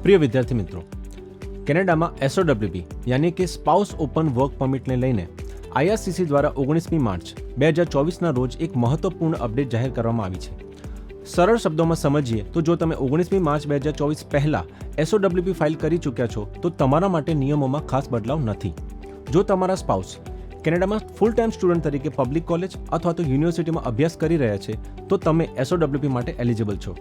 પ્રિય વિદ્યાર્થી મિત્રો, કેનેડામાં SOWP યાની કે સ્પાઉસ ઓપન વર્ક પરમિટને લઈને IRCC દ્વારા 19મી માર્ચ 2024ના રોજ એક મહત્વપૂર્ણ અપડેટ જાહેર કરવામાં આવી છે. સરળ શબ્દોમાં સમજીએ તો જો તમે 19મી માર્ચ 2024 પહેલા SOWP ફાઇલ કરી ચૂક્યા છો તો તમારા માટે નિયમોમાં ખાસ બદલાવ નથી. જો તમારા સ્પાઉસ કેનેડામાં ફૂલ ટાઈમ સ્ટુડન્ટ તરીકે પબ્લિક કોલેજ અથવા તો યુનિવર્સિટીમાં અભ્યાસ કરી રહ્યા છે તો તમે SOWP માટે એલિજિબલ છો.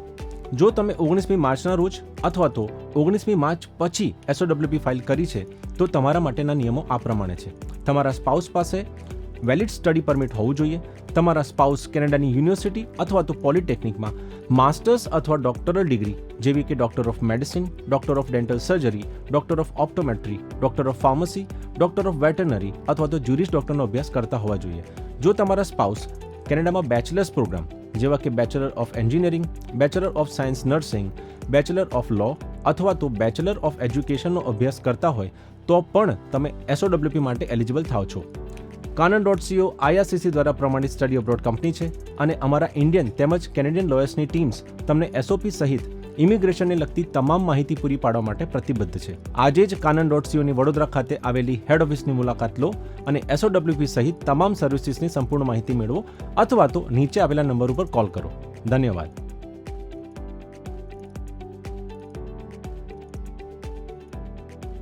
જો તમે 19મી માર્ચના રોજ અથવા તો 19મી માર્ચ પછી SOWP ફાઇલ કરી છે તો તમારા માટેના નિયમો આ પ્રમાણે છે. તમારા સ્પાઉસ પાસે વેલિડ સ્ટડી પરમિટ હોવું જોઈએ. તમારા સ્પાઉસ કેનેડાની યુનિવર્સિટી અથવા તો પોલિટેકનિકમાં માસ્ટર્સ અથવા ડોક્ટરલ ડિગ્રી જેવી કે doctor of medicine, doctor of dental surgery, doctor of optometry, doctor of pharmacy, doctor of veterinary અથવા તો જ્યુરિસ ડોક્ટરનો અભ્યાસ કરતા હોવા જોઈએ. જો તમારા સ્પાઉસ કેનેડામાં બેચલર્સ પ્રોગ્રામ જેવા કે bachelor of engineering, bachelor of science nursing, bachelor of law અથવા તો બેચલર ઓફ એજ્યુકેશનનો અભ્યાસ કરતા હોય તો પણ તમે SOWP માટે એલિજિબલ થાવ છો. Canon.co IRCC દ્વારા પ્રમાણિત સ્ટડી અબ્રોડ કંપની છે અને અમારા ઇન્ડિયન તેમજ કેનેડિયન લોયર્સની ટીમ્સ તમને SOP સહિત ઇમિગ્રેશનને લગતી તમામ માહિતી પૂરી પાડવા માટે પ્રતિબદ્ધ છે. આજે જ Canon.co ની વડોદરા ખાતે આવેલી હેડ ઓફિસની મુલાકાત લો અને SOWP સહિત તમામ સર્વિસીસની સંપૂર્ણ માહિતી મેળવો અથવા તો નીચે આવેલા નંબર ઉપર કોલ કરો. ધન્યવાદ.